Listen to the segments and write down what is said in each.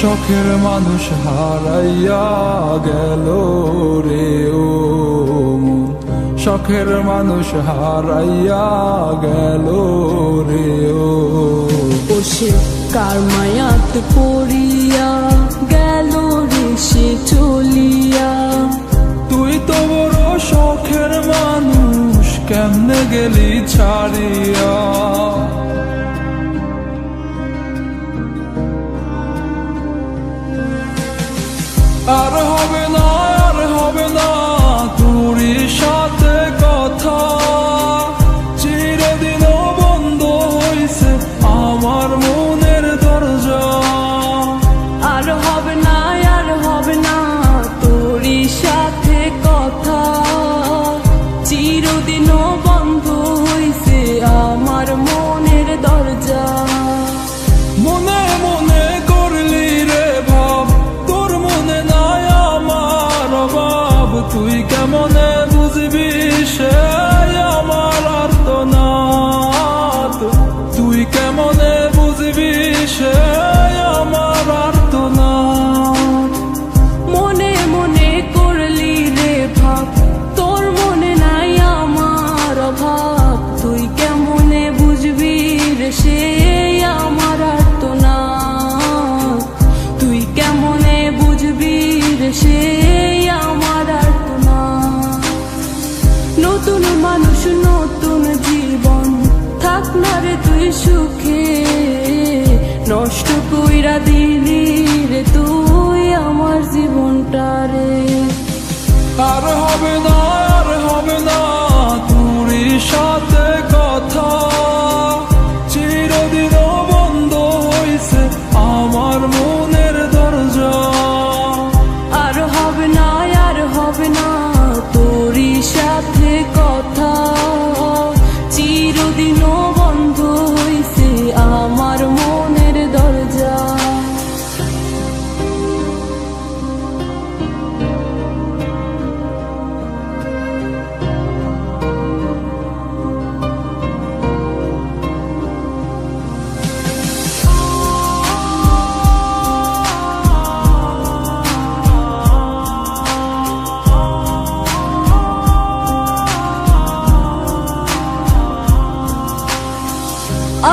শখের মানুষ হারাইয়া গেল রে ও মন, শখের মানুষ হারাইয়া গেল রে ও। সে কার মায়াত পড়িয়া গেল রে সে চলিয়া। তুই তো বড় শখের মানুষ, কেমনে গেলি ছাড়িয়া। আর হবে না, আর হবে না তোরই সাথে কথা, চিরদিন বন্ধ হইছে আমার মনের দরজা। আর হবে না, আর হবে না তোরই সাথে কথা, চিরদিনও বন্ধ হইছে আমার মনের দরজা। মনে মনে করলি রে ভাব, তোর মনে নাই আমার অভাব। তুই কেমনে বুঝবি সে আমার আর্তনাদ, তুই কেমনে বুঝবি সে আমার আর্তনাদ। মনে মনে করলি রে ভাব, তোর মনে নাই আমার অভাব। তুই কেমনে বুঝবি রে সে আমার আর্তনাদ, তুই কেমনে বুঝবি রে সে আমার আর্তনাদ। নতুন মানুষ নতুন জীবন, থাক না রে তুই সুখে, নষ্ট কইরা দিলি রে তুই আমার জীবনটা রে। আর হবে না, আর হবে না তোরই সাথে কথা, চিরদিন বন্ধ হইছে আমার মনের দরজা। আর হবে না, আর হবে না তোরই সাথে কথা, চিরদিনও বন্ধ হইছে আমার মনের দরজা।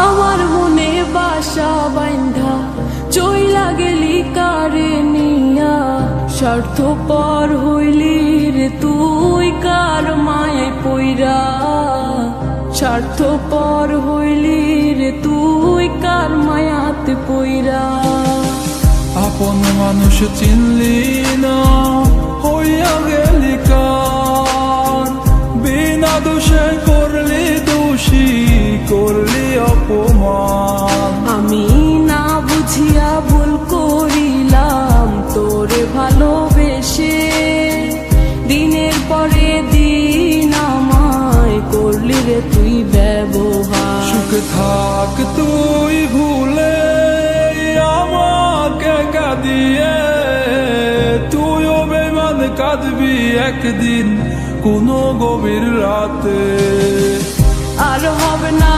আমার মনে বাসা বাইন্ধা চইলা গেলি কারে নিয়া, স্বার্থপর হইলি রে তুই কার মায়ে পইরা। স্বার্থপর হইলি রে তুই কার মায়াতে পইরা। আপন মানুষ চিনলি না, হইয়া গেলি কার, বিনা দোষে করলি দোষী, করলি অপমান। আমি না বুঝিয়া ভুল করিলাম তোরে ভালোবেসে, দিনের পরে দিন আমায় করলি রে তুই ব্যবহার। সুখে থাক তুই ভুলে আমাকে কাঁদিয়ে, তুইও বেমান কাঁদবি একদিন কোনো গভীর রাতে। আর হবে না,